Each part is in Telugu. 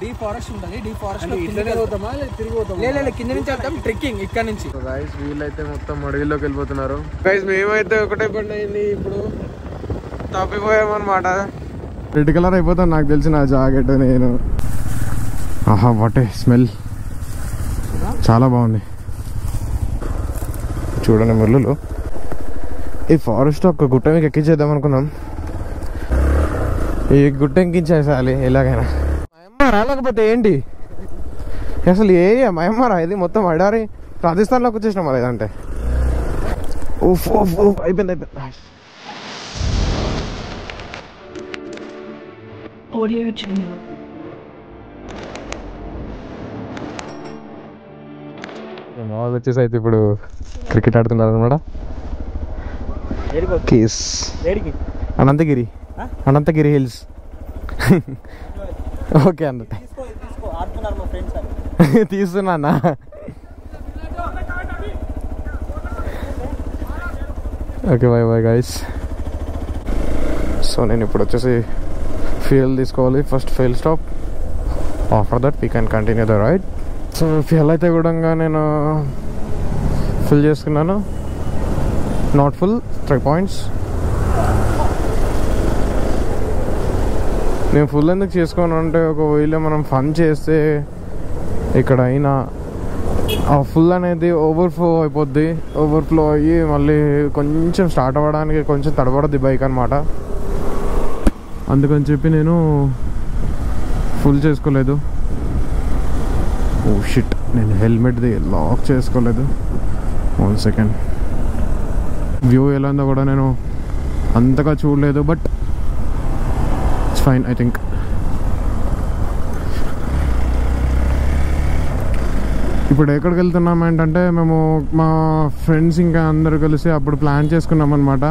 డీ ఫారెస్ట్ ఉంటుంది. డీ ఫారెస్ట్ లో తిరిగి పోతాం. లేదు కింద నుంచి వెళ్తాం ట్రెక్కింగ్ ఇక్కడ నుంచి. గైస్ వీళ్ళైతే మొత్తం అడవిలోకి వెళ్ళిపోతున్నారు. గైస్ మేమైతే ఒకటే బండి అయింది, ఇప్పుడు తప్పిపోయామన్నమాట. రెడ్ కలర్ అయిపోతాను నాకు తెలిసిన జాకెట్ నేను. ఆహా వాట్ ఏ స్మెల్, చాలా బాగుంది. చూడండి ముళ్ళు. ఈ ఫారెస్ట్ ఒక గుట్ట మీకు ఎక్కించేద్దాం అనుకున్నాం. ఈ గుట్ట ఎక్కించేసాలి ఎలాగైనా. మయమ్మారా లేకపోతే ఏంటి అసలు ఏ మయమ్మారా ఇది? మొత్తం అడారి రాజస్థాన్లోకి వచ్చేసినాం మరి ఇదంటే. ఓఫ్ ఓఫ్ ఓఫ్ అయిపోయింది అయిపోయింది. మామూలు వచ్చేసి అయితే ఇప్పుడు క్రికెట్ ఆడుతున్నారు అనమాట. Case Anantagiri hills. ఓకే అన్న తీస్తున్నా. Okay bye bye guys. So నేను ఇప్పుడు వచ్చేసి ఫ్యూయల్ తీసుకోవాలి. First fuel stop, after that we can continue the ride. So fuel అయితే కూడా నేను ఫుల్ చేసుకున్నాను. Not full, 3 points. నేను ఫుల్ ఎందుకు చేసుకోను అంటే, ఒకవేళ మనం ఫన్ చేస్తే ఇక్కడ అయినా ఆ ఫుల్ అనేది ఓవర్ఫ్లో అయిపోద్ది. ఓవర్ఫ్లో అయ్యి మళ్ళీ కొంచెం స్టార్ట్ అవ్వడానికి కొంచెం తడబడద్ది బైక్ అనమాట. అందుకని చెప్పి నేను ఫుల్ చేసుకోలేదు. ఓ షిట్, నేను హెల్మెట్ది లాక్ చేసుకోలేదు. 1 second. వ్యూ ఎలా ఉందో కూడా నేను అంతగా చూడలేదు, but it's fine I think. ఇప్పుడు ఎక్కడికి వెళ్తున్నాం ఏంటంటే, మేము మా ఫ్రెండ్స్ ఇంకా అందరూ కలిసి అప్పుడు ప్లాన్ చేసుకున్నాం అనమాట.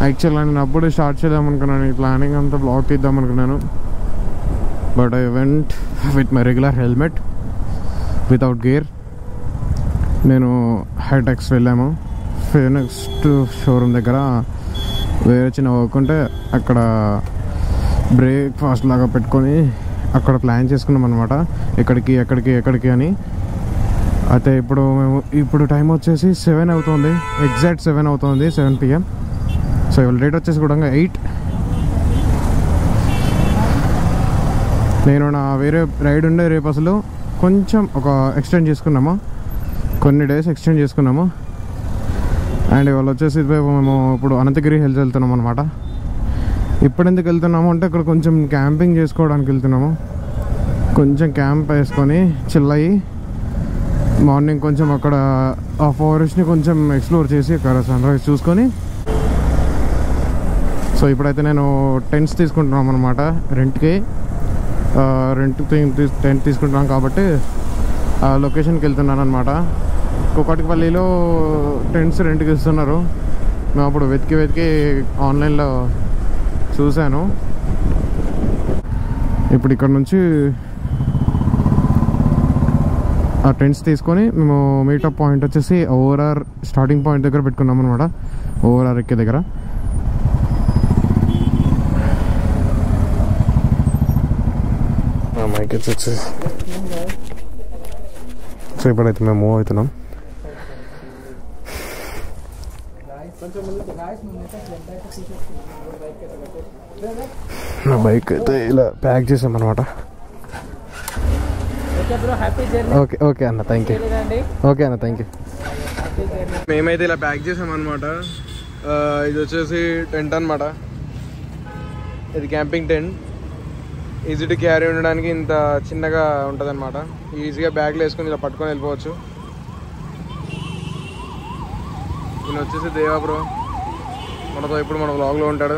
యాక్చువల్గా నేను అప్పుడే స్టార్ట్ చేద్దాం అనుకున్నాను, ఈ ప్లానింగ్ అంతా బ్లాక్ తీద్దాం అనుకున్నాను. But I went with my regular helmet without gear. నేను హైటెక్స్ వెళ్ళాము. ఫినిక్స్ షోరూమ్ దగ్గర వేరే చిన్న వర్క్ ఉంటే అక్కడ బ్రేక్ఫాస్ట్ లాగా పెట్టుకొని అక్కడ ప్లాన్ చేసుకున్నాం అనమాట, ఎక్కడికి అని. అయితే ఇప్పుడు టైం వచ్చేసి 7 అవుతుంది, ఎగ్జాక్ట్ 7 అవుతుంది, 7 PM. సో ఇవాళ డేట్ వచ్చేసి కూడా 8. నేను నా వేరే రైడ్ ఉండే రేపు అసలు కొంచెం ఒక ఎక్స్టెండ్ చేసుకున్నాము, కొన్ని డేస్ ఎక్స్టెండ్ చేసుకున్నాము. అండ్ ఇవాళ వచ్చేసి మేము ఇప్పుడు అనంతగిరి హిల్స్ వెళ్తున్నాం అనమాట. ఇప్పుడు ఎందుకు వెళ్తున్నాము అంటే, ఇక్కడ కొంచెం క్యాంపింగ్ చేసుకోవడానికి వెళ్తున్నాము. కొంచెం క్యాంప్ వేసుకొని చిల్ అయ్యి మార్నింగ్ కొంచెం అక్కడ ఆ ఫారెస్ట్ని కొంచెం ఎక్స్ప్లోర్ చేసి అక్కడ సన్ రైజ్ చూసుకొని. సో ఇప్పుడైతే నేను టెంట్స్ తీసుకుంటున్నాం అనమాట రెంట్కి. టెంట్ తీసుకుంటున్నాం కాబట్టి ఆ లొకేషన్కి వెళ్తున్నాను అనమాట. కూకట్పల్లిలో టెంట్స్ రెంట్కి ఇస్తున్నారు. మేము అప్పుడు వెతికి ఆన్లైన్లో చూశాను. ఇప్పుడు ఇక్కడ నుంచి ఆ టెంట్స్ తీసుకొని మేము మీటప్ పాయింట్ వచ్చేసి ఓఆర్ఆర్ స్టార్టింగ్ పాయింట్ దగ్గర పెట్టుకున్నాం అనమాట, ఓఆర్ఆర్ ఎక్కే దగ్గర. మైక్ వచ్చేసి సో ఇప్పుడైతే మేము మూవ్ అవుతున్నాం. నా బైక్ అయితే ఇలా ప్యాక్ చేసాం అనమాట. ఓకే ఓకే అన్న, థ్యాంక్ యూ. ఓకే అన్న, థ్యాంక్ యూ. మేమైతే ఇలా ప్యాక్ చేసాం అనమాట. ఇది వచ్చేసి టెంట్ అనమాట. ఇది camping tent. Easy to carry ఉండడానికి ఇంత చిన్నగా ఉంటుంది అనమాట. ఈజీగా బ్యాగ్లో వేసుకొని ఇలా పట్టుకొని వెళ్ళిపోవచ్చు. ఈయన వచ్చేసి దేవా బ్రో, మనతో ఇప్పుడు మన వ్లాగ్లో ఉంటాడు.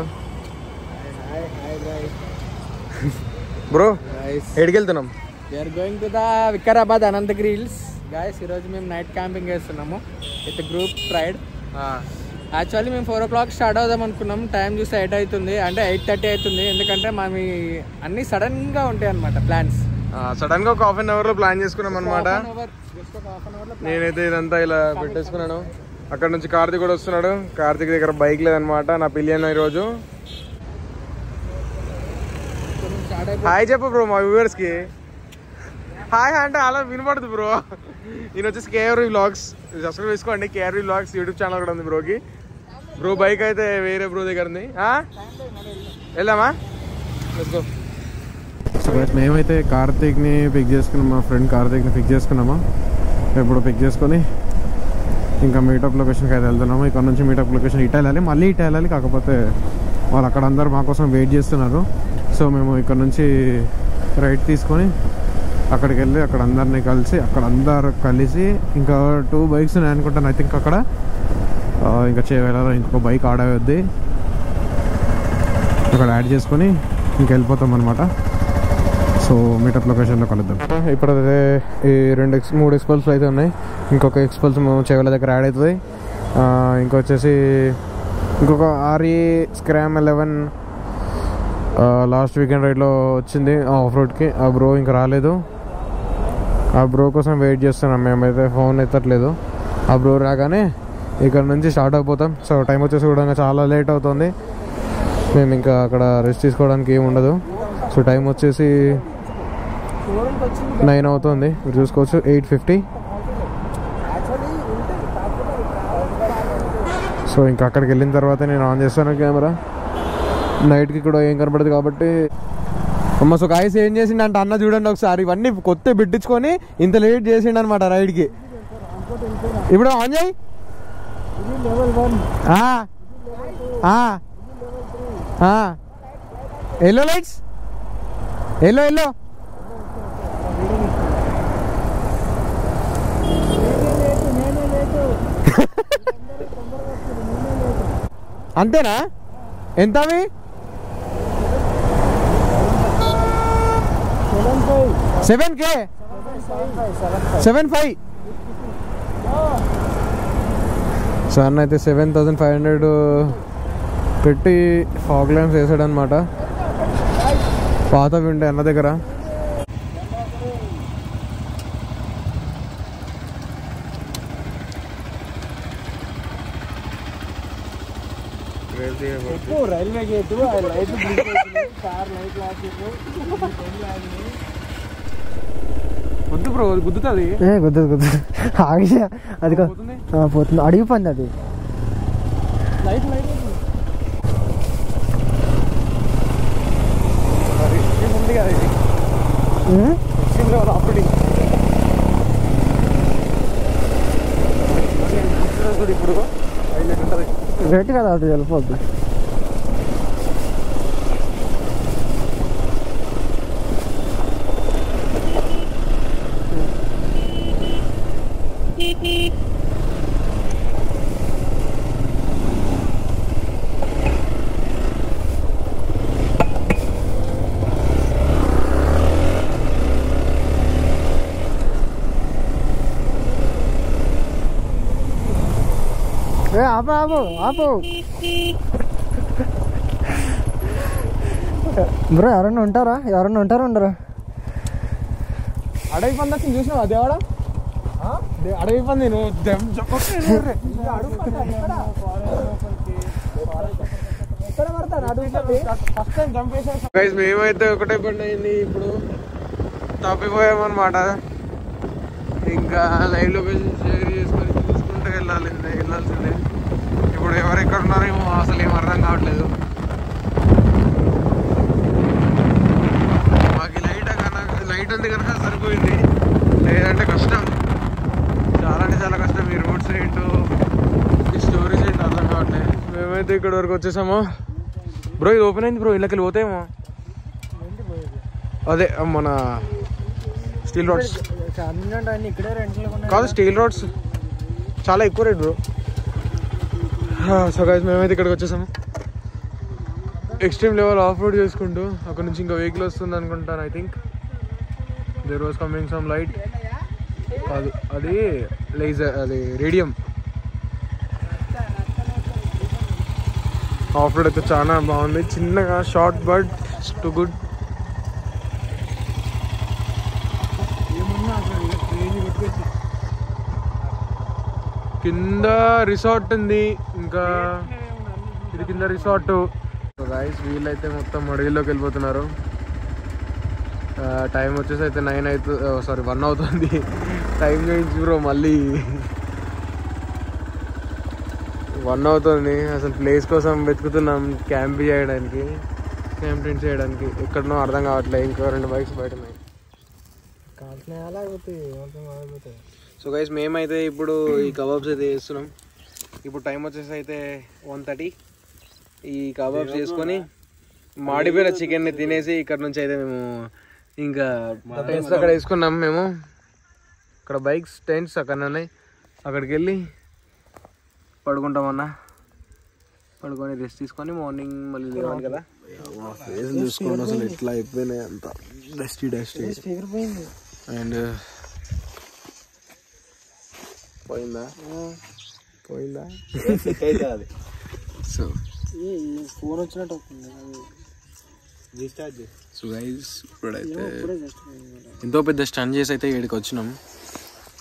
బ్రో ఎక్కడికి వెళ్తున్నాం? We're going to the Vikarabad Anantagiri hills. Guys ఈరోజు మేము నైట్ క్యాంపింగ్ చేస్తున్నాము విత్ గ్రూప్ రైడ్. యాక్చువల్లీ మేము 4 o'clock స్టార్ట్ అవుదాం అనుకున్నాం. టైం చూస్తే 8 అవుతుంది, అంటే 8:30 అవుతుంది. ఎందుకంటే మేము అన్ని సడన్గా ఉంటాయి అనమాట ప్లాన్స్. సడన్గా ఒక 1/2 hour లో ప్లాన్ చేసుకున్నాం అనమాట. నేనైతే ఇదంతా ఇలా పెట్టేసుకున్నాను. అక్కడ నుంచి కార్తీక్ కూడా వస్తున్నాడు. కార్తీక్ దగ్గర బైక్ లేదనమాట, నా పిలియన్ ఈరోజు. హాయ్ చెప్పు బ్రో మా వ్యూవర్స్కి. హాయ్ అంటే అలా వినపడదు బ్రో. ఈయన వచ్చేసి కేఆర్వి వ్లాగ్స్, సబ్స్క్రైబ్ చేసుకోండి. కేఆర్వి వ్లాగ్స్ యూట్యూబ్ ఛానల్ కూడా ఉంది బ్రోకి. బ్రో బైక్ అయితే వేరే బ్రో దగ్గర ఉంది. వెళ్దామా? Let's go. సో మేమైతే కార్తీక్ని పిక్ చేసుకున్నాం, మా ఫ్రెండ్ కార్తీక్ని పిక్ చేసుకున్నామా. ఎప్పుడు పిక్ చేసుకొని ఇంకా మీటప్ లొకేషన్కి అయితే వెళ్తున్నాము. ఇక్కడ నుంచి మీటప్ లొకేషన్ ఇటు వెళ్ళాలి, మళ్ళీ ఇటు వెళ్ళాలి. కాకపోతే వాళ్ళు అక్కడ అందరు మా కోసం వెయిట్ చేస్తున్నారు. సో మేము ఇక్కడ నుంచి రైట్ తీసుకొని అక్కడికి వెళ్ళి అక్కడ అందరినీ అందరు కలిసి ఇంకా 2 బైక్స్ ఉన్నాయి అనుకుంటాను. ఐ థింక్ అక్కడ ఇంకా వెళ్ళాలి. ఇంకొక బైక్ ఆడవద్ది అక్కడ యాడ్ చేసుకొని ఇంక వెళ్ళిపోతాం అనమాట. సో మీటప్ లొకేషన్లో కలుద్దాం. ఇప్పుడు అదే ఈ 3 ఎక్స్పల్స్లు అయితే ఉన్నాయి. ఇంకొక ఎక్స్పల్స్ చెవుల దగ్గర యాడ్ అవుతుంది. ఇంకొచ్చేసి ఇంకొక RE స్క్రామ్ 11 లాస్ట్ వీకెండ్ రైడ్లో వచ్చింది ఆఫ్ రోడ్కి. ఆ బ్రో ఇంకా రాలేదు. ఆ బ్రో కోసం వెయిట్ చేస్తున్నాం. మేమైతే ఫోన్ ఎత్తట్లేదు. ఆ బ్రో రాగానే ఇక్కడ నుంచి స్టార్ట్ అయిపోతాం. సో టైం వచ్చేసి కూడా చాలా లేట్ అవుతుంది. మేము ఇంకా అక్కడ రెస్ట్ తీసుకోవడానికి ఏమి ఉండదు. సో టైం వచ్చేసి 9 అవుతుంది. మీరు చూసుకోవచ్చు 8:50. సో ఇంకా అక్కడికి వెళ్ళిన తర్వాత నేను ఆన్ చేస్తాను కెమెరా. నైట్కి కూడా ఏం కనపడదు కాబట్టి. అమ్మ సో గాయస్ ఏం చేసిండు అంటే అన్న చూడండి ఒకసారి, ఇవన్నీ కొత్త పెట్టించుకొని ఇంత లేట్ చేసిండు అనమాట రైడ్కి. ఇప్పుడు ఆన్ చేయి. ఎల్లో లైట్స్, ఎల్లో అంతేనా? ఎంత అవి? 7K 7.5. సో అన్న అయితే 7,500 పెట్టి ఫాగ్ ల్యాంప్స్ వేసాడు అనమాట. పాతవి ఉంటాయి అన్న దగ్గర. Railway gate light car light వద్దు బ్రో, గుద్దుతుంది. గుద్దు ఆగి అది పోతుంది, అడిగిపోయింది అది. లైట్ ఉంది కదా ఇది ఇప్పుడు రేట్ కదా అది వెళ్ళిపోద్ది. ఆపు బ్రో. ఎవరన్నా ఉంటారా ఉండరా? అడవి పంది వచ్చింది చూసినావా దేవాడ? అడవి పంది నువ్వు మేమైతే ఒకటే బండి అయింది. ఇప్పుడు తప్పిపోయామన్నమాట. ఇంకా లైవ్ లొకేషన్ షేర్ చేసుకొని చూసుకుంటూ వెళ్ళాల్సిందే. ఇప్పుడు ఎవరెక్కడ ఉన్నారేమో అసలు ఏం అర్థం కావట్లేదు. మాకు లైట్ ఉంది కనుక సరిపోయింది, లేదంటే కష్టం, చాలా అంటే చాలా కష్టం. ఈ రోడ్స్ ఏంటో, ఈ స్టోరీస్ ఏంటో అర్థం కావట్లేదు. మేమైతే ఇక్కడ వరకు వచ్చేసాము. బ్రో ఇది ఓపెన్ అయింది బ్రో, ఇళ్ళకి పోతాయేమో. అదే మన స్టీల్ రోడ్స్ కాదు, స్టీల్ రోడ్స్ చాలా ఎక్కువ రేట్ బ్రో. సో గైస్ మేమైతే ఇక్కడికి వచ్చేసాము. ఎక్స్ట్రీమ్ లెవెల్ ఆఫ్ రోడ్ చేసుకుంటూ అక్కడ నుంచి ఇంకా వెహికల్ వస్తుంది అనుకుంటాను. I think there was coming some light. కాదు, అది లేజర్, అది రేడియం. ఆఫ్ రోడ్ అయితే చాలా బాగుంది, చిన్నగా షార్ట్ బట్ టు గుడ్. కింద రిసార్ట్ ఉంది, ఇంకా ఇది కింద రిసార్ట్. గైస్ వీళ్ళైతే మొత్తం అడవిలోకి వెళ్ళిపోతున్నారు. టైం వచ్చేసి అయితే 9 అవుతుంది, సారీ 1 అవుతుంది. టైం చేయించి బ్రో మళ్ళీ 1 అవుతుంది. అసలు ప్లేస్ కోసం వెతుకుతున్నాం, క్యాంప్ చేయడానికి, క్యాంప్ టెంట్ చేయడానికి. ఎక్కడనో అర్థం కావట్లేదు. ఇంకో 2 బైక్స్ బయట ఉన్నాయి. సో గైస్ మేమైతే ఇప్పుడు ఈ కబాబ్స్ అయితే చేస్తున్నాం. ఇప్పుడు టైం వచ్చేసి అయితే 1:30. ఈ కబాబ్స్ చేసుకొని మాడిపోయిన చికెన్ని తినేసి ఇక్కడ నుంచి అయితే మేము ఇంకా టెంట్స్ అక్కడ వేసుకున్నాం. మేము అక్కడ బైక్స్ టెంట్స్ అక్కడ ఉన్నాయి, అక్కడికి వెళ్ళి పడుకుంటామన్నా. పడుకొని రెస్ట్ తీసుకొని మార్నింగ్ మళ్ళీ లేవాలి కదా. ఫేస్ చూసుకోండి అసలు ఎట్లా అయిపోయినాయి, అంత డస్టీ అండ్ పోయిందా సో ఫోన్ వచ్చినట్టు సో గైస్ ఇప్పుడైతే ఎంతో పెద్ద స్టన్ చేసి అయితే ఇక్కడికి వచ్చినాం.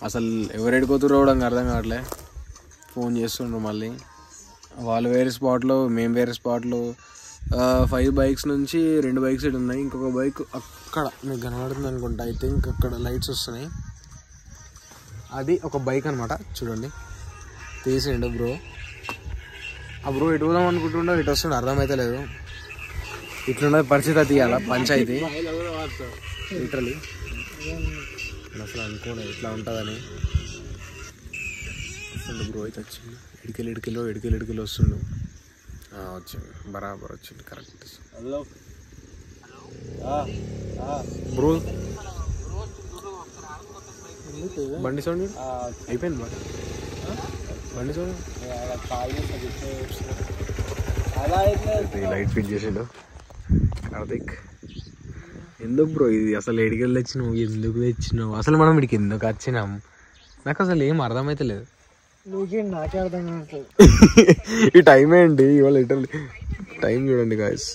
అసలు ఎవరు ఎడుకోతురో కూడా అర్థం కావట్లే. ఫోన్ చేస్తుండ్రు మళ్ళీ. వాళ్ళు వేరే స్పాట్లో, మేము వేరే స్పాట్లో. 5 బైక్స్ నుంచి 2 బైక్స్ ఇటు ఉన్నాయి. ఇంకొక బైక్ అక్కడ మీకు కనబడుతుంది అనుకుంటా. ఐ థింక్ అక్కడ లైట్స్ వస్తున్నాయి. అది ఒక బైక్ అనమాట. చూడండి తీసిండు బ్రో. ఆ బ్రో ఇటు పోదాం అనుకుంటుండో ఇటు వస్తుండే అర్థమైతే లేదు. ఇట్లున్నది పరిస్థితి. అది తీయాలా పంచాయతీ లిటరలీ. అసలు అనుకోండి ఇట్లా ఉంటుందని. వస్తుండు బ్రో అయితే వచ్చిండు. ఇడికెళ్ళి వస్తుండు. వచ్చింది బరాబర్ వచ్చింది కరెక్ట్. బ్రో బండి సౌండ్ అయిపోయింది. బండి సౌండ్ లైట్ ఫిట్ చేసిండు కార్తిక్. ఎందుకు బ్రో ఇది అసలు ఎడికెళ్ళి తెచ్చినావు, ఎందుకు తెచ్చినావు, అసలు మనం ఇడికి ఎందుకు వచ్చినాం, నాకు అసలు ఏం అర్థమైతే లేదు. నాకే అర్థం కావట్లేదు. ఈ టైం ఏంటి ఇవాళ లిటరల్లీ టైం చూడండి గాయస్.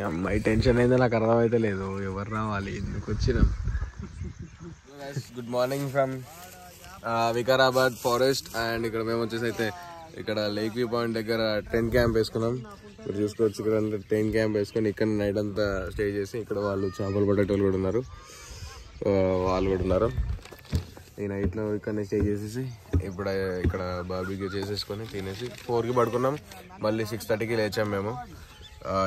అమ్మాయి టెన్షన్ అయితే నాకు అర్థమైతే లేదు. ఎవరు రావాలి, ఎందుకు వచ్చినాం. Good morning from Vikarabad forest. And ఇక్కడ మేము వచ్చేసి అయితే ఇక్కడ లేక్ వ్యూ పాయింట్ దగ్గర టెంట్ క్యాంప్ వేసుకున్నాం. మీరు చూసుకోవచ్చు ఇక్కడ టెంట్ క్యాంప్ వేసుకొని ఇక్కడ నైట్ అంతా స్టే చేసి ఇక్కడ వాళ్ళు చేపలు పట్టేటోళ్ళు కూడా ఉన్నారు, వాళ్ళు కూడా ఉన్నారు. ఈ నైట్లో ఇక్కడనే స్టే చేసేసి ఇప్పుడు ఇక్కడ బార్బిక్యూ చేసేసుకొని తినేసి 4కి పడుకున్నాం. మళ్ళీ 6:30కి లేచాం మేము.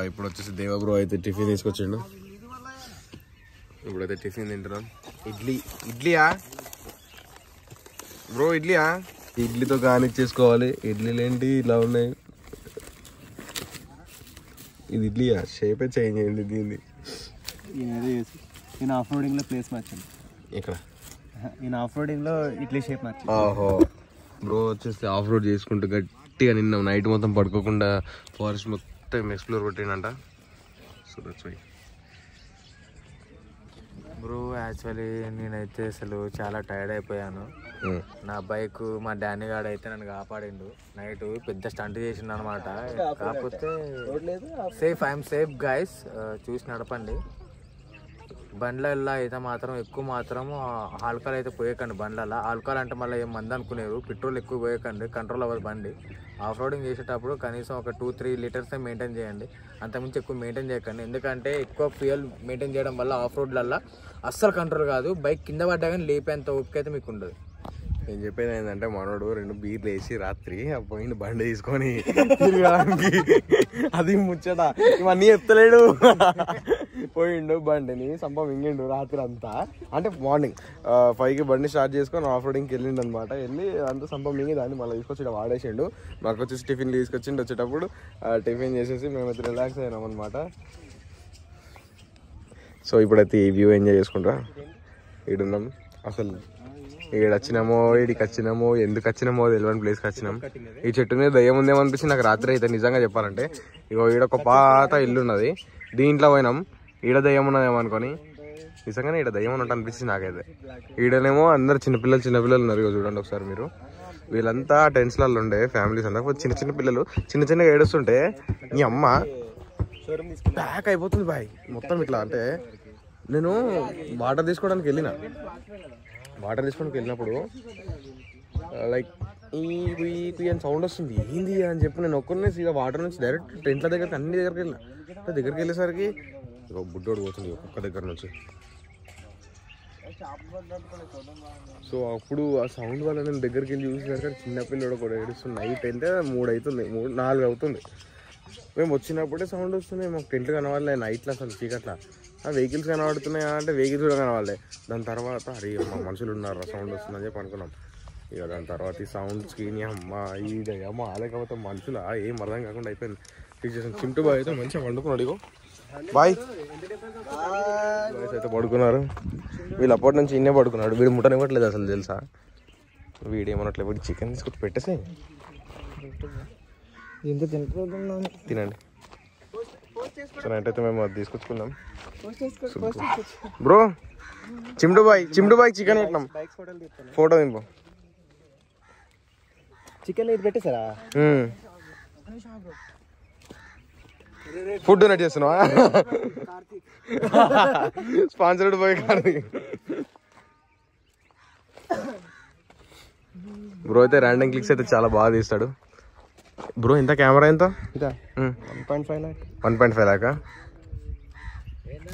ఇప్పుడు వచ్చేసి దేవబ్రో అయితే టిఫిన్ తీసుకొచ్చిండు. ఇప్పుడైతే టిఫిన్ తింటున్నాం. ఇడ్లీయా బ్రో? ఇడ్లీయా? ఇడ్లీతో కానిచ్చేసుకోవాలి. ఇడ్లీలు ఏంటి ఇలా ఉన్నాయి? ఇది ఇడ్లీయా? షేపే చేంజ్ అయ్యింది దీన్ని. నేను ఆఫ్ రోడింగ్ లో ప్లేస్ మార్చింది. ఇక్కడ నేను ఆఫ్ రోడింగ్ లో ఇడ్లీ షేప్ మార్చింది. ఓహో బ్రో వచ్చేసి ఆఫ్ రోడ్ చేసుకుంటూ గట్టిగా నిన్న నైట్ మొత్తం పడుకోకుండా ఫారెస్ట్ మొత్తం ఎక్స్ప్లోర్ కొట్టిండంట. So that's why bro. Actually నేనైతే అసలు చాలా టైర్డ్ అయిపోయాను. నా బైక్ మా డానీ గాడు అయితే నన్ను కాపాడిండు. నైట్ పెద్ద స్టంట్ చేసిండు అనమాట. కాకపోతే ఐఎమ్ సేఫ్ గైస్. చూసి నడపండి. బండ్లల్లో అయితే మాత్రం ఎక్కువ మాత్రం ఆల్కహాల్ అయితే పోయకండి బండ్లలో. ఆల్కహాల్ అంటే మళ్ళీ ఏం మంది అనుకునేరు. పెట్రోల్ ఎక్కువ పోయకండి, కంట్రోల్ అవ్వదు బండి. ఆఫ్ రోడింగ్ చేసేటప్పుడు కనీసం ఒక 2-3 లీటర్సే మెయింటైన్ చేయండి. అంతకుమించి ఎక్కువ మెయింటైన్ చేయకండి. ఎందుకంటే ఎక్కువ ఫ్యూయల్ మెయింటైన్ చేయడం వల్ల ఆఫ్ రోడ్లల్లో అస్సలు కంట్రోల్ కాదు. బైక్ కింద పడ్డా కానీ లేపేంత ఓపిక అయితే మీకు ఉండదు. నేను చెప్పేది ఏంటంటే మనోడు 2 బీర్లు వేసి రాత్రి పోయిండు బండి తీసుకొని తిరగడానికి. అది ముచ్చట ఇవన్నీ ఎత్తలేడు. పోయిండు బండిని మింగిండు రాత్రి అంతా. అంటే మార్నింగ్ 5కి బండి స్టార్ట్ చేసుకొని ఆఫ్ రోడింగ్కి వెళ్ళిండు అనమాట. వెళ్ళి అంతా మింగి దాన్ని మళ్ళీ తీసుకొచ్చి వాడేసిండు. మాకు వచ్చేసి టిఫిన్ తీసుకొచ్చిండు. వచ్చేటప్పుడు టిఫిన్ చేసేసి మేమైతే రిలాక్స్ అయినాం అనమాట. సో ఇప్పుడైతే ఈ వ్యూ ఎంజాయ్ చేసుకుంటా ఈడున్నాం. అసలు ఈడ వచ్చినామో ఈడికి వచ్చినామో ఎందుకు వచ్చినామో తెలియని ప్లేస్కి వచ్చినాం. ఈ చెట్టు మీద దయ్యం ఉందేమో అనిపించి నాకు రాత్రి అయితే నిజంగా చెప్పాలంటే. ఇగో ఈడ ఒక పాత ఇల్లు ఉన్నది, దీంట్లో పోయినాం. ఈడ దయ్యం ఉన్నదేమో అనుకొని నిజంగానే ఈడ దయ్యం ఉన్నట్టు అనిపించింది నాకైతే. ఈడనేమో అందరు చిన్నపిల్లలు ఉన్నారు. ఇగో చూడండి ఒకసారి మీరు. వీళ్ళంతా టెన్స్లలో ఉండే ఫ్యామిలీస్ అంతా చిన్న పిల్లలు చిన్నగా ఏడుస్తుంటే ఈ అమ్మ ప్యాక్ అయిపోతుంది బాయ్ మొత్తం ఇట్లా. అంటే నేను వాటర్ తీసుకోవడానికి వెళ్ళినప్పుడు లైక్ ఈ అని సౌండ్ వస్తుంది, ఏంది అని చెప్పి నేను ఒక్కరినే సీదా వాటర్ నుంచి డైరెక్ట్ టెంట్ల దగ్గరికి అన్ని దగ్గరికి వెళ్ళిన. దగ్గరికి వెళ్ళేసరికి బుడ్డోడు పోతుంది ఒక్కొక్క దగ్గర నుంచి. సో అప్పుడు ఆ సౌండ్ వల్ల నేను దగ్గరికి వెళ్ళి చూసేసరికి చిన్నపిల్లడు కూడా ఏడుస్తుంది. నైట్ అయితే 3 అవుతుంది, 4 అవుతుంది. మేము వచ్చినప్పుడే సౌండ్ వస్తున్నాయి, మాకు టెంట్ కనవాలే నైట్లో అసలు చీకట్లా. ఆ వెహికల్స్ కనబడుతున్నాయా అంటే వెహికల్స్ కూడా కనవాలే. దాని తర్వాత అరే మా మనుషులు ఉన్నారు సౌండ్ వస్తుందని చెప్పి అనుకున్నాం. ఇక దాని తర్వాత ఈ సౌండ్స్కి అమ్మ అమ్మ లేకపోతే మనుషులు ఏం అర్థం కాకుండా అయిపోయింది. చింటూ బాయ్ అయితే మంచిగా వండుకున్నాడు. ఇగో బాయ్ బాయ్స్ అయితే పడుకున్నారు. వీళ్ళు అప్పటి నుంచి ఇన్నే పడుకున్నాడు. వీడు ముట్టనివ్వట్లేదు అసలు తెలుసా. వీడు ఏమన్నట్లేదు, వీడు చికెన్ తీసుకొచ్చి పెట్టేసి తినండి. సో నైట్ అయితే మేము అది తీసుకొచ్చుకున్నాం. బ్రో చిమ్డు బాయ్ చికెన్ పెట్టినాం. ఫోటో దింపు. చికెన్ ఇది పెట్టేసారా? ఫుడ్ డొనేట్ చేస్తున్నావా? Sponsored boy Karthik. బ్రో అయితే ర్యాండమ్ క్లిక్స్ అయితే చాలా బాగా తీస్తాడు. బ్రో ఎంత కెమెరా ఎంత? 1.5 లాక్.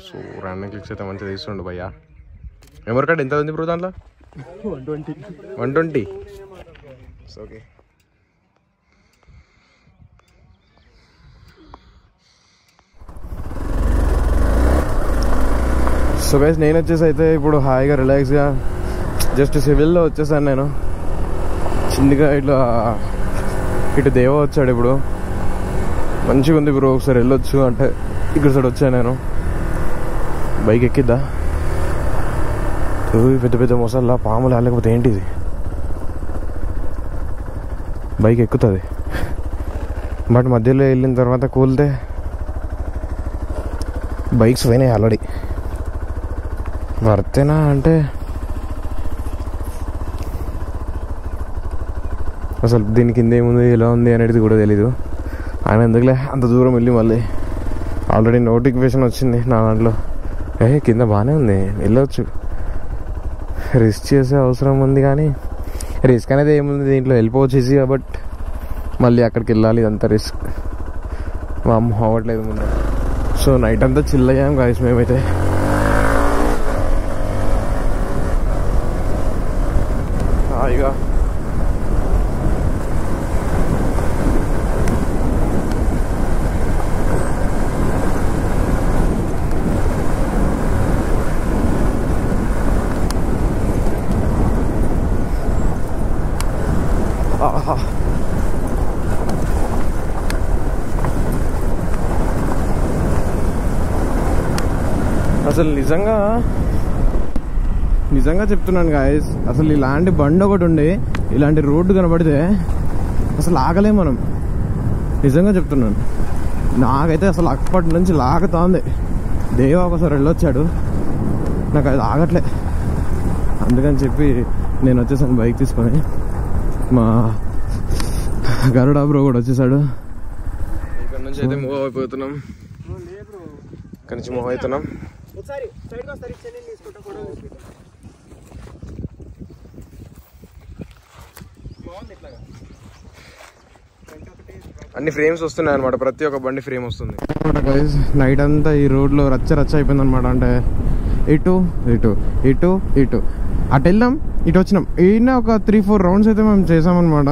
సో ర్యాండమ్ క్లిక్స్ అయితే మంచిగా తీస్తుండు భయ్యా. మెమరీ కార్డ్ ఎంత ఉంది బ్రో దాంట్లో? 120. ఓకే. సో గైస్ నేను వచ్చేసి అయితే ఇప్పుడు హాయిగా రిలాక్స్గా జస్ట్ సివిల్లో వచ్చేసాను నేను. చిన్నగా ఇట్లా ఇటు దేవ వచ్చాడు. ఇప్పుడు మంచిగా ఉంది బ్రో, ఒకసారి వెళ్ళొచ్చు అంటే ఇక్కడ సైడ్ వచ్చాను నేను. బైక్ ఎక్కిద్దా? పెద్ద పెద్ద మొసల్లా పాములా లేకపోతే ఏంటిది? బైక్ ఎక్కుతుంది బట్ మధ్యలో వెళ్ళిన తర్వాత కూలితే బైక్స్ పోయినాయి ఆల్రెడీ. వర్తేనా అంటే అసలు దీని కింద ఏముంది ఎలా ఉంది అనేది కూడా తెలీదు. ఆయన ఎందుకులే అంత దూరం వెళ్ళి మళ్ళీ ఆల్రెడీ నోటిఫికేషన్ వచ్చింది నా దాంట్లో, కింద బాగానే ఉంది వెళ్ళవచ్చు. రిస్క్ చేసే అవసరం ఉంది కానీ రిస్క్ అనేది ఏముంది దీంట్లో, వెళ్ళిపోవచ్చు ఈజీగా. బట్ మళ్ళీ అక్కడికి వెళ్ళాలి, ఇదంతా రిస్క్. మా అమ్మ అవ్వట్లేదు ముందు. సో నైట్ అంతా చిల్ అయ్యాం గాయస్ మేమైతే. హాయిగా అసలు నిజంగా చెప్తున్నాను గాయస్, అసలు ఇలాంటి బండి ఒకటి ఉండి ఇలాంటి రోడ్డు కనబడితే అసలు ఆగలే మనం. నిజంగా చెప్తున్నాను, నాకైతే అసలు అప్పటి నుంచి లాగుతోంది. దేవా ఒకసారి వెళ్ళొచ్చాడు, నాకు అది ఆగట్లే. అందుకని చెప్పి నేను వచ్చేసాను బైక్ తీసుకొని. మా గరుడా బ్రో కూడా వచ్చేసాడు. ఇక్కడ నుంచి అయితే మూవ్ అయిపోతున్నాం, ఇక్కడ నుంచి మూవ్ అవుతున్నాం. అన్ని ఫ్రేమ్స్ వస్తున్నాయి అనమాట, ప్రతి ఒక్క బండి ఫ్రేమ్ వస్తుంది. నైట్ అంతా ఈ రోడ్లో రచ్చ అయిపోయింది అనమాట. అంటే ఇటు ఇటు ఇటు ఇటు అటు వెళ్ళాం, ఇటు వచ్చినాం. ఈయన ఒక 3-4 రౌండ్స్ అయితే మేము చేసామన్నమాట.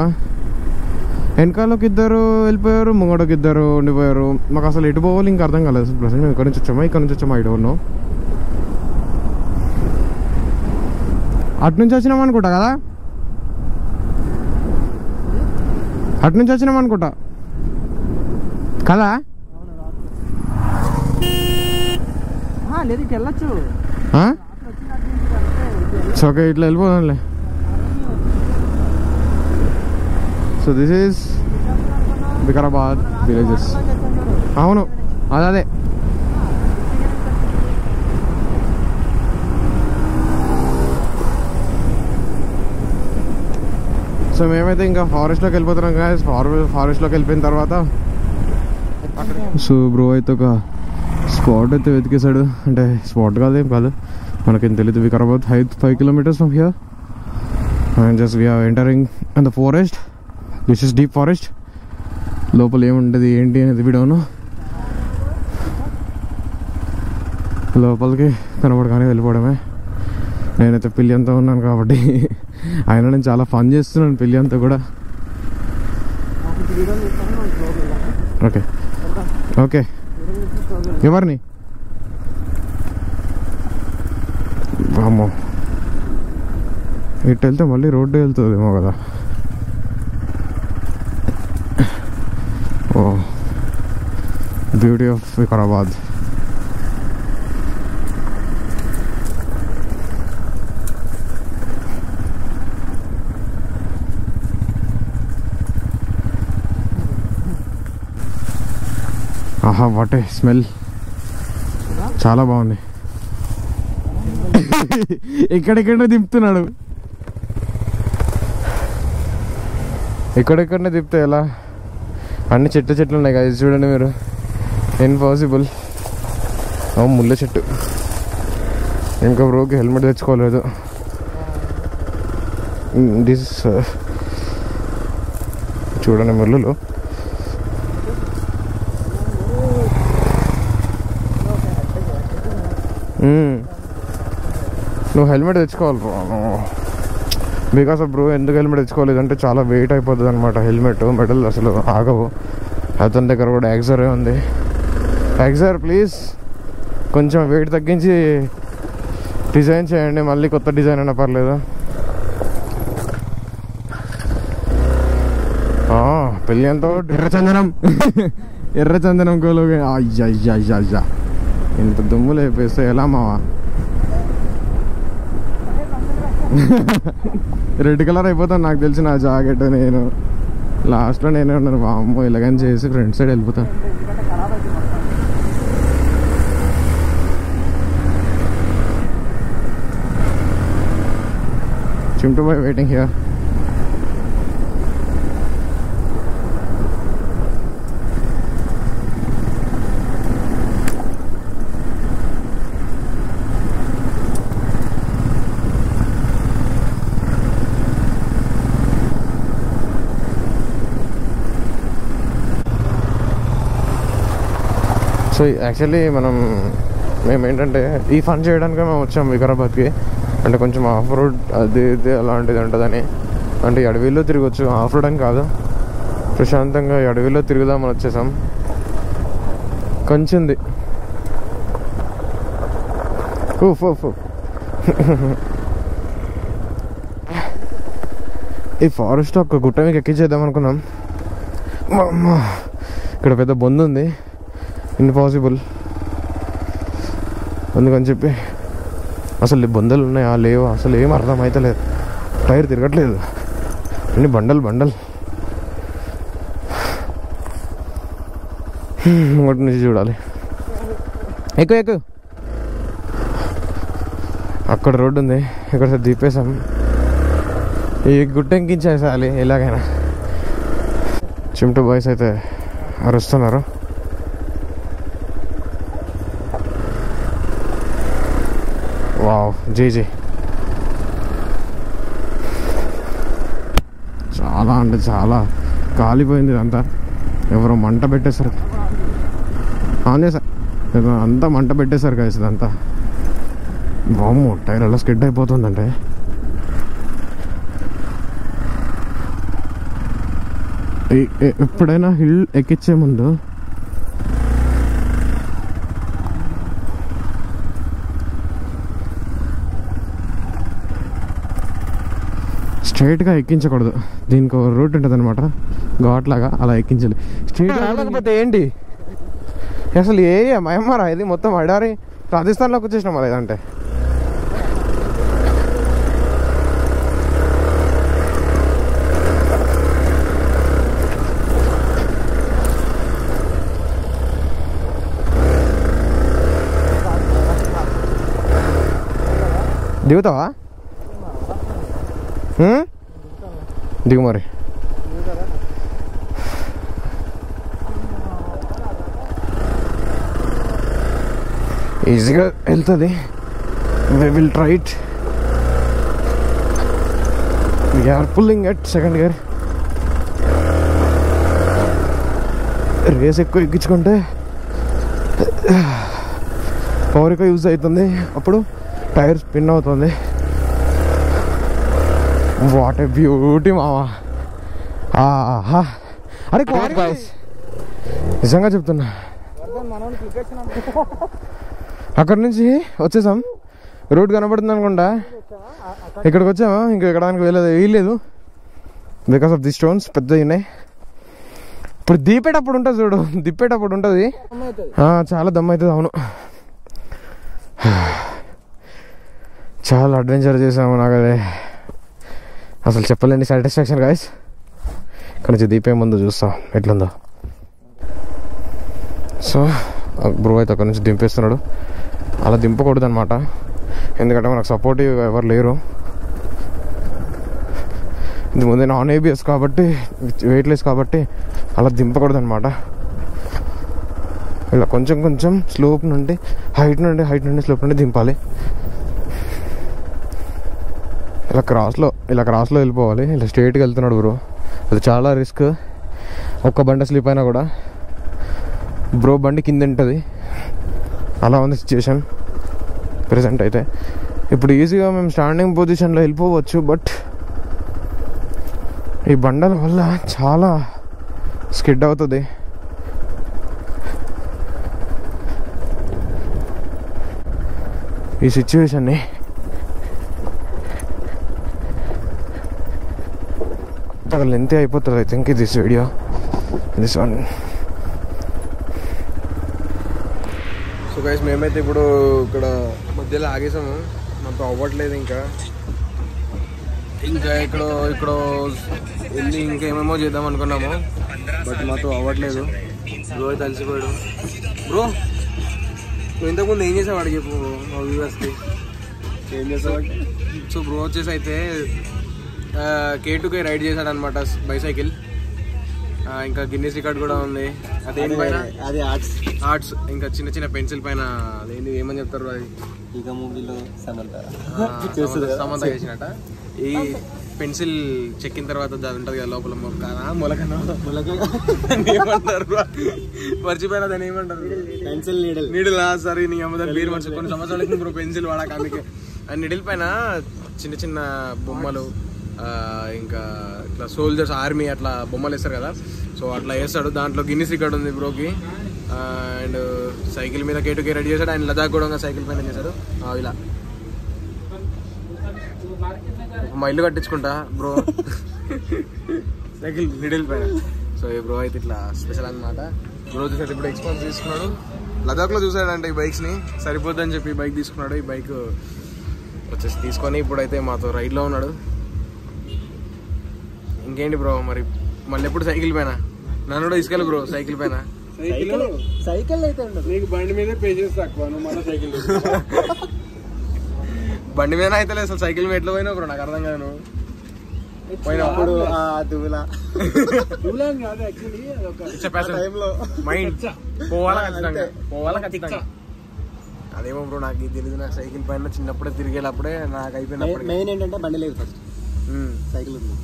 వెనకాలకి 2 వెళ్ళిపోయారు, ముంగడకి 2 ఉండిపోయారు. మాకు అసలు ఎటు పోవాలి ఇంకా అర్థం కాలేదు. ప్లస్ మేము ఇక్కడ నుంచి వచ్చామా ఇటు ఉన్నాం. అటు నుంచి వచ్చినాం అనుకుంటా కదా, అటు నుంచి వచ్చినాం అనుకుంటా కదా. లేదు ఇటు వెళ్ళొచ్చు. ఓకే ఇట్లా వెళ్ళిపోదాంలే. So this is Vikarabad villages. అవును అదే. సో మేమైతే ఇంకా ఫారెస్ట్లోకి వెళ్ళిపోతున్నాం కదా. ఫారెస్ట్లోకి వెళ్ళిపోయిన తర్వాత సో బ్రో అయితే ఒక స్పాట్ అయితే వెతికేశాడు. అంటే స్పాట్ కాదు, ఏం కాదు, మనకేం తెలియదు. Vikarabad 5 kilometers from here. And just we're entering in the forest. This is deep forest. లోపల ఏముంటుంది ఏంటి అనేది వీడియోను లోపలికి కనబడగానే వెళ్ళిపోవడమే. నేనైతే పిల్లింతో ఉన్నాను కాబట్టి ఆయన నేను చాలా ఫన్ చేస్తున్నాను పిల్లింతో కూడా. ఓకే ఓకే ఎవరిని అమ్మో ఇటు వెళ్తే మళ్ళీ రోడ్డు వెళ్తుందేమో కదా. ఓ బ్యూటీ ఆఫ్ వికారాబాద్. ఆహా వాట్ ఏ స్మెల్, చాలా బాగుంది. ఎక్కడెక్కడనే దింపుతున్నాడు, ఎక్కడెక్కడనే దింపితే ఎలా? అన్ని చెట్లు ఉన్నాయి కదా చూడండి మీరు. ఇంపాసిబుల్. ముళ్ళ చెట్టు. ఇంకా బ్రోకి హెల్మెట్ తెచ్చుకోలేదు. దిస్ చూడండి ముళ్ళులు. నువ్వు హెల్మెట్ తెచ్చుకోవాలి బ్రో. బికాస్ ఆఫ్ బ్రో ఎందుకు హెల్మెట్ తెచ్చుకోలేదంటే చాలా వెయిట్ అయిపోతుంది అనమాట హెల్మెట్. మెడల్ అసలు ఆగవు. అతని దగ్గర కూడా ఎగ్జరే ఉంది. ఎగ్జర్ ప్లీజ్ కొంచెం వెయిట్ తగ్గించి డిజైన్ చేయండి. మళ్ళీ కొత్త డిజైన్ అయినా పర్లేదు. పెళ్ళి ఎంతో ఎర్రచందనం కోలోగా అయ్యా ఇంత దుమ్ము లేపేస్తే ఎలా మావా? రెడ్ కలర్ అయిపోతాను నాకు తెలిసి నా జాకెట్. నేను లాస్ట్లో నేనే ఉన్నాను. అమ్మో ఇలాగని చేసి ఫ్రంట్ సైడ్ వెళ్ళిపోతాను. Chintu boy waiting here. So actually మేము ఏంటంటే ఈ ఫన్ చేయడానికి మేము వచ్చాం వికారాబాద్కి. అంటే కొంచెం ఆఫ్ రోడ్ అది ఇది అలాంటిది ఉంటుందని. అంటే అడవిలో తిరగచ్చు, ఆఫ్ రోడ్ అని కాదు, ప్రశాంతంగా అడవిలో తిరుగుదామని వచ్చేసాం. కొంచెంది ఈ ఫారెస్ట్ ఒక గుట్ట మీకు ఎక్కించేద్దాం అనుకున్నాం. ఇక్కడ పెద్ద బొందు ఉంది, ఇంపాసిబుల్. అందుకని చెప్పి అసలు బొందలు ఉన్నాయా లేవా అసలు ఏం అర్థం అయితే లేదు. టైర్ తిరగట్లేదు, అన్ని బండలు ఒకటి నుంచి చూడాలి. ఎక్కువ అక్కడ రోడ్డు ఉంది, ఇక్కడ దిప్పేసాం. ఈ గుట్ట ఎక్కించేసాలి ఎలాగైనా. చిమ్టు బాయ్స్ అయితే అరుస్తున్నారు. వావ్ జీ చాలా అంటే చాలా కాలిపోయింది ఇదంతా. ఎవరో మంట పెట్టేశారు, ఆన్ చేశారు, అంతా మంట పెట్టేశారు కదా ఇదంతా. బామ్మో టైర్ ఎలా స్కిడ్ అయిపోతుందంటే. ఎప్పుడైనా హిల్ ఎక్కించే ముందు స్ట్రైట్గా ఎక్కించకూడదు. దీనికి ఒక రూట్ ఉంటుంది అనమాట, ఘాట్ లాగా, అలా ఎక్కించాలి. స్ట్రైట్ వెళ్ళకపోతే ఏంటి అసలు ఏ మయమ్మారా ఇది? మొత్తం అడారి రాజస్థాన్లోకి వచ్చేసినాం అలా ఇదంటే. దిగుతావా? దిగు మరి. ఈజీగా వెళ్తుంది. We will try it. We're pulling at second gear. Race ఎక్కువ ఎక్కించుకుంటే పవర్ ఎక్కువ యూజ్ అవుతుంది, అప్పుడు టైర్ స్పిన్ అవుతుంది. వాట్ ఏ బ్యూటీ మావా. ఆహా అరే నిజంగా చెప్తున్నా, అక్కడ నుంచి వచ్చేసాం, రోడ్ కనబడుతుంది అనుకుంటా, ఇక్కడికి వచ్చాము, ఇంకా ఎక్కడానికి వీల్లేదు బికాస్ ఆఫ్ ది స్టోన్స్ పెద్దవి ఉన్నాయి. ఇప్పుడు దిప్పేటప్పుడు ఉంటుంది చూడు, దిప్పేటప్పుడు ఉంటుంది, చాలా దమ్ అవుతుంది. అవును, చాలా అడ్వెంచర్ చేసాము, నాకు అదే అసలు చెప్పలేని సాటిస్ఫాక్షన్ గాయస్. ఇక్కడ నుంచి దీపే ముందు చూస్తాం ఎట్లుందో. సో బ్రో అయితే అక్కడ నుంచి దింపేస్తున్నాడు. అలా దింపకూడదు అనమాట, ఎందుకంటే మనకు సపోర్టివ్ ఎవరు లేరు. ఇది ముందే నాన్ ఏబిఎస్ కాబట్టి, వెయిట్లెస్ కాబట్టి అలా దింపకూడదు అనమాట. ఇలా కొంచెం కొంచెం స్లోప్ నుండి హైట్ నుండి స్లోప్ నుండి దింపాలి. ఇలా క్రాస్లో వెళ్ళిపోవాలి. ఇలా స్ట్రైట్గా వెళ్తున్నాడు బ్రో, అది చాలా రిస్క్. ఒక్క బండి స్లిప్ అయినా కూడా బ్రో బండి కింద ఉంటుంది. అలా ఉంది సిచ్యువేషన్ ప్రెసెంట్ అయితే. ఇప్పుడు ఈజీగా మేము స్టాండింగ్ పొజిషన్లో వెళ్ళిపోవచ్చు, బట్ ఈ బండల వల్ల చాలా స్కిడ్ అవుతుంది. ఈ సిచ్యువేషన్ని లెంత్ అయిపోతుంది. I think this video, this one. So guys మేమైతే ఇప్పుడు ఇక్కడ మధ్యలో ఆగేసాము, మాకు అవ్వట్లేదు. ఇంకా ఇక్కడ వెళ్ళి ఇంకేమేమో చేద్దాం అనుకున్నాము, బట్ మాతో అవ్వట్లేదు. బ్రో తలిసిపోయాడు. బ్రో నువ్వు ఇంతకుముందు ఏం చేసావు అడిగి చెప్పు మా వ్యూవర్స్కి. ఏం చేసావు? సో బ్రో వచ్చేసి అయితే K2K రైడ్ చేశాడు అనమాట బైసైకిల్. ఇంకా గిన్నెస్ రికార్డ్ కూడా ఉంది. అదేం పైన అది ఆర్ట్స్ ఇంకా చిన్న చిన్న పెన్సిల్ పైన అదేంటి ఏమని చెప్తారు, అది ఇక మూవీలో సమంత చేసినట్ట. ఈ పెన్సిల్ చెక్కిన తర్వాత అది ఉంటుంది కదా లోపల ఏమంటారు మర్చిపోయినా దాన్ని ఏమంటారు, పెన్సిల్ నీడిల్. సరే నీ అమ్మ దాని పేరు మర్చి కొన్ని సంవత్సరాలకి ఇప్పుడు పెన్సిల్ వాడాక అందుకే. ఆ నీడిల్ పైన చిన్న చిన్న బొమ్మలు, ఇంకా ఇట్లా సోల్జర్స్ ఆర్మీ అట్లా బొమ్మలు వేస్తారు కదా, సో అట్లా వేస్తాడు. దాంట్లో గిన్నిస్ రికార్డ్ ఉంది బ్రోకి. అండ్ సైకిల్ మీద K2K రెడీ చేశాడు. ఆయన లదాఖ్ కూడా సైకిల్ పైన చేశాడు. ఇలా మా ఇల్లు కట్టించుకుంటా బ్రో సైకిల్ మిడిల్ పైన. సో ఈ బ్రో అయితే ఇట్లా స్పెషల్ అనమాట. బ్రో చూసాడు ఇప్పుడు ఎక్స్పీరియన్స్ తీసుకున్నాడు, లదాఖ్లో చూసాడంటే ఈ బైక్స్ని, సరిపోద్దని చెప్పి బైక్ తీసుకున్నాడు. ఈ బైక్ వచ్చేసి తీసుకొని ఇప్పుడైతే మాతో రైడ్లో ఉన్నాడు. ఇంకేంటి బ్రో మరి మళ్ళీ ఎప్పుడు సైకిల్ పైన నన్ను కూడా తీసుకెళ్ళి బ్రో సైకిల్ పైన. సైకిల్ అయితే నీకు బండి మీద పేజెస్ తక్కువ, నువ్వు మన సైకిల్ బండి మీద అయితే లేదు అసలు. సైకిల్ మీద ఎట్లా పోయినా బ్రో నాకు అర్థం కాదు. నువ్వు పోయినప్పుడు పోవాలా ఖచ్చితంగా. అదేమో బ్రో నాకు తెలియదు. నాకు సైకిల్ పైన చిన్నప్పుడే తిరిగేటప్పుడే నాకు అయిపోయినప్పుడు. మెయిన్ ఏంటంటే బండి లేదు, ఫస్ట్ సైకిల్ ఉంది.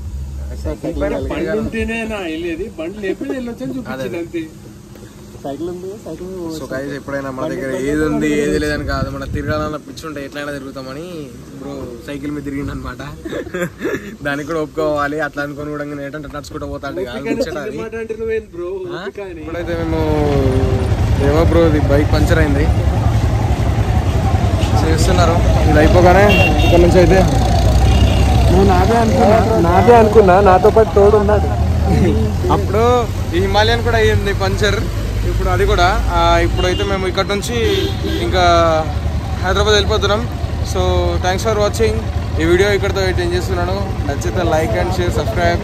సో గైస్ ఎప్పుడైనా మన దగ్గర ఏది ఉంది ఏది లేదని కాదు, మన తిరగాలన్న పిచ్చి ఉంటే ఎట్లయినా తిరుగుతామని బ్రో సైకిల్ మీద తిరిగింది అనమాట. దానికి కూడా ఒప్పుకోవాలి. అట్లా అనుకుని కూడా ఏంటంటే నడుచుకుంటూ పోతాడు. ఇప్పుడైతే మేము ఏమో బ్రో ఇది బైక్ పంచర్ అయింది చేస్తున్నారు. ఇది అయిపోగానే ఇక్కడ నుంచి అయితే నాదే అనుకున్నా, నాతో పాటు తోడు ఉన్నాడు. అప్పుడు ఈ హిమాలయన్ కూడా అయ్యింది పంచర్, ఇప్పుడు అది కూడా. ఇప్పుడైతే మేము ఇక్కడ నుంచి ఇంకా హైదరాబాద్ వెళ్ళిపోతున్నాం. So thanks for watching. ఈ వీడియో ఇక్కడితో ఎండ్ చేస్తున్నాను. నచ్చితే లైక్ అండ్ షేర్, సబ్స్క్రైబ్.